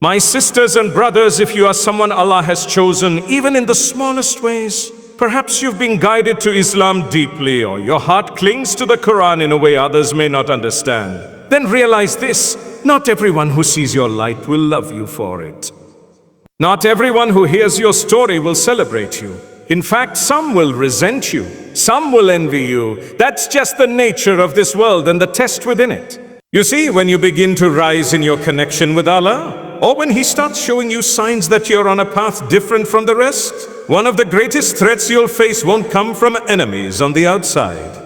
My sisters and brothers, if you are someone Allah has chosen, even in the smallest ways, perhaps you've been guided to Islam deeply, or your heart clings to the Quran in a way others may not understand, then realize this: not everyone who sees your light will love you for it. Not everyone who hears your story will celebrate you. In fact, some will resent you, some will envy you. That's just the nature of this world and the test within it. You see, when you begin to rise in your connection with Allah, or when He starts showing you signs that you're on a path different from the rest, one of the greatest threats you'll face won't come from enemies on the outside.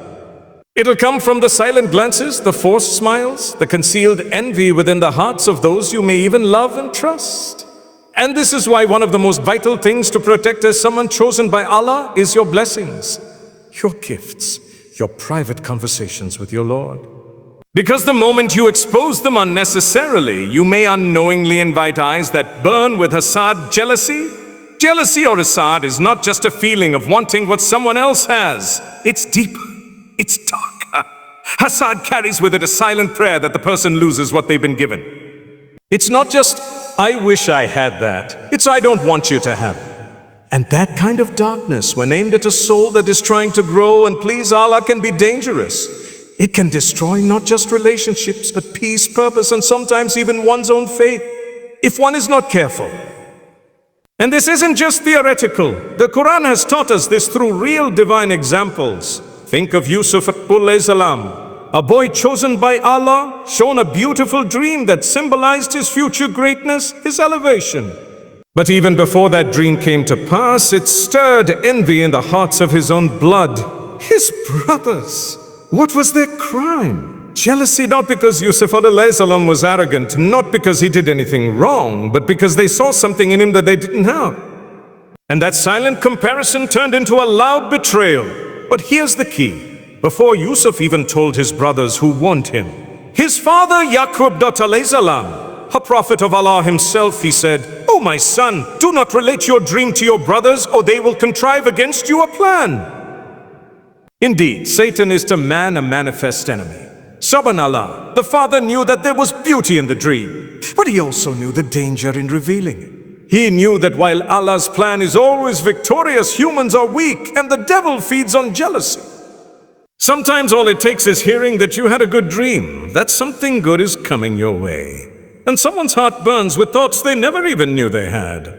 It'll come from the silent glances, the forced smiles, the concealed envy within the hearts of those you may even love and trust. And this is why one of the most vital things to protect as someone chosen by Allah is your blessings, your gifts, your private conversations with your Lord. Because the moment you expose them unnecessarily, you may unknowingly invite eyes that burn with hasad, jealousy. Jealousy or hasad is not just a feeling of wanting what someone else has. It's deeper. It's darker. Hasad carries with it a silent prayer that the person loses what they've been given. It's not just, I wish I had that. It's, I don't want you to have it. And that kind of darkness, when aimed at a soul that is trying to grow and please Allah, can be dangerous. It can destroy not just relationships, but peace, purpose, and sometimes even one's own faith, if one is not careful. And this isn't just theoretical. The Quran has taught us this through real divine examples. Think of Yusuf alayhi salam, a boy chosen by Allah, shown a beautiful dream that symbolized his future greatness, his elevation. But even before that dream came to pass, it stirred envy in the hearts of his own blood, his brothers. What was their crime? Jealousy, not because Yusuf alayhi salam was arrogant, not because he did anything wrong, but because they saw something in him that they didn't have. And that silent comparison turned into a loud betrayal. But here's the key. Before Yusuf even told his brothers who warned him, his father Yaqub alayhi salam, a prophet of Allah himself, he said, "Oh my son, do not relate your dream to your brothers, or they will contrive against you a plan." Indeed, Satan is to man a manifest enemy. Subhanallah, the father knew that there was beauty in the dream, but he also knew the danger in revealing it. He knew that while Allah's plan is always victorious, humans are weak, and the devil feeds on jealousy. Sometimes all it takes is hearing that you had a good dream, that something good is coming your way, and someone's heart burns with thoughts they never even knew they had.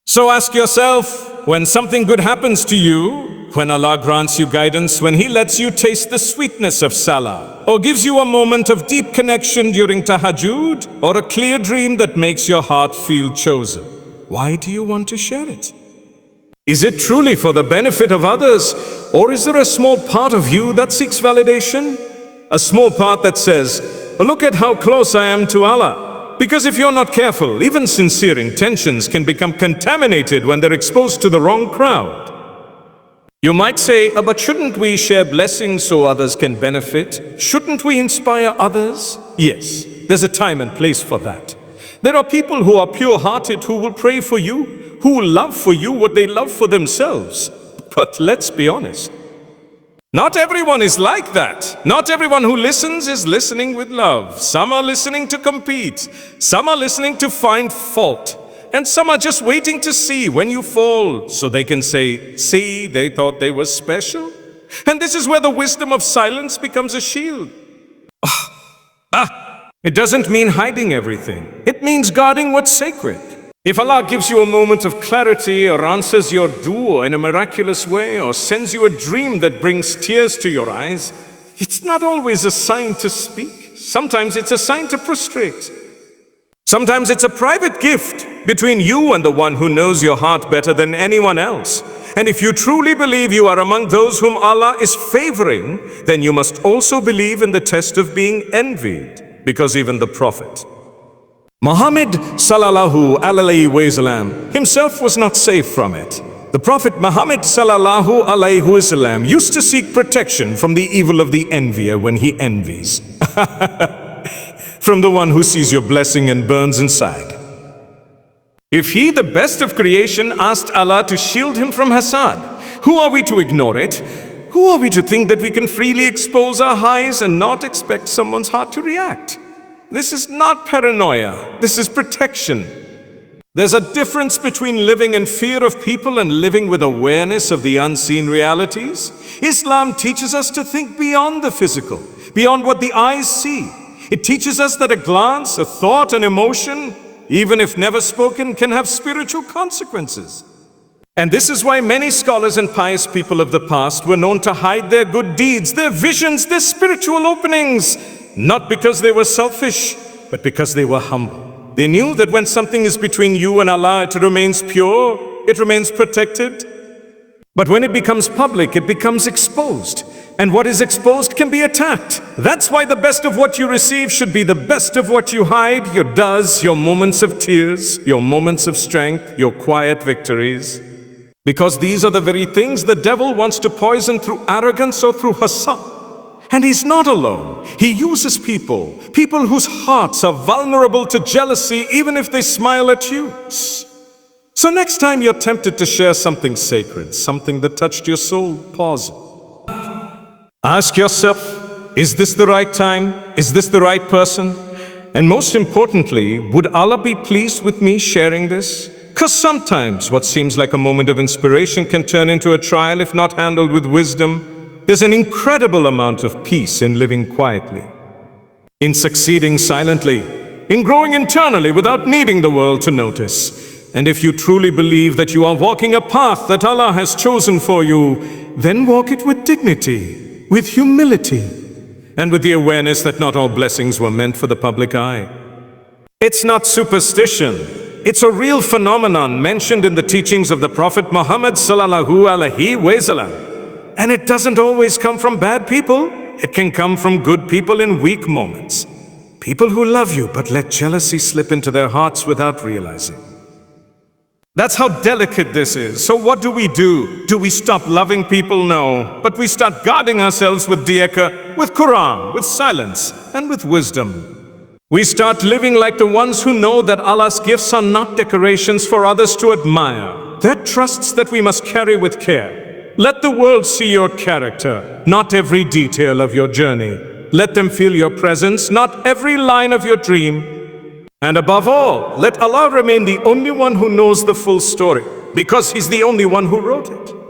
So ask yourself, when something good happens to you, when Allah grants you guidance, when He lets you taste the sweetness of salah, or gives you a moment of deep connection during tahajjud, or a clear dream that makes your heart feel chosen, why do you want to share it? Is it truly for the benefit of others, or is there a small part of you that seeks validation? A small part that says, look at how close I am to Allah. Because if you're not careful, even sincere intentions can become contaminated when they're exposed to the wrong crowd. You might say, but shouldn't we share blessings so others can benefit? Shouldn't we inspire others? Yes, there's a time and place for that. There are people who are pure-hearted who will pray for you, who will love for you what they love for themselves. But let's be honest. Not everyone is like that. Not everyone who listens is listening with love. Some are listening to compete. Some are listening to find fault. And some are just waiting to see when you fall so they can say, see, they thought they were special. And this is where the wisdom of silence becomes a shield. It doesn't mean hiding everything. It means guarding what's sacred. If Allah gives you a moment of clarity, or answers your dua in a miraculous way, or sends you a dream that brings tears to your eyes, it's not always a sign to speak. Sometimes it's a sign to prostrate. Sometimes it's a private gift between you and the one who knows your heart better than anyone else. And if you truly believe you are among those whom Allah is favoring, then you must also believe in the test of being envied, because even the Prophet Muhammad sallallahu alayhi wasallam himself was not safe from it. The Prophet Muhammad sallallahu alayhi wasallam used to seek protection from the evil of the envier when he envies. From the one who sees your blessing and burns inside. If he, the best of creation, asked Allah to shield him from hasad, who are we to ignore it? Who are we to think that we can freely expose our highs and not expect someone's heart to react? This is not paranoia. This is protection. There's a difference between living in fear of people and living with awareness of the unseen realities. Islam teaches us to think beyond the physical, beyond what the eyes see. It teaches us that a glance, a thought, an emotion, even if never spoken, can have spiritual consequences. And this is why many scholars and pious people of the past were known to hide their good deeds, their visions, their spiritual openings, not because they were selfish, but because they were humble. They knew that when something is between you and Allah, it remains pure, it remains protected. But when it becomes public, it becomes exposed. And what is exposed can be attacked. That's why the best of what you receive should be the best of what you hide, your does, your moments of tears, your moments of strength, your quiet victories. Because these are the very things the devil wants to poison through arrogance or through hasad. And he's not alone. He uses people whose hearts are vulnerable to jealousy even if they smile at you. So next time you're tempted to share something sacred, something that touched your soul, pause. Ask yourself, is this the right time? Is this the right person? And most importantly, would Allah be pleased with me sharing this? Because sometimes what seems like a moment of inspiration can turn into a trial if not handled with wisdom. There's an incredible amount of peace in living quietly, in succeeding silently, in growing internally without needing the world to notice. And if you truly believe that you are walking a path that Allah has chosen for you, then walk it with dignity, with humility, and with the awareness that not all blessings were meant for the public eye. It's not superstition. It's a real phenomenon mentioned in the teachings of the Prophet Muhammad sallallahu alaihi wasallam. And it doesn't always come from bad people. It can come from good people in weak moments. People who love you but let jealousy slip into their hearts without realizing. That's how delicate this is. So what do? Do we stop loving people? No. But we start guarding ourselves with diyaka, with Quran, with silence, and with wisdom. We start living like the ones who know that Allah's gifts are not decorations for others to admire. They're trusts that we must carry with care. Let the world see your character, not every detail of your journey. Let them feel your presence, not every line of your dream. And above all, let Allah remain the only one who knows the full story, because He's the only one who wrote it.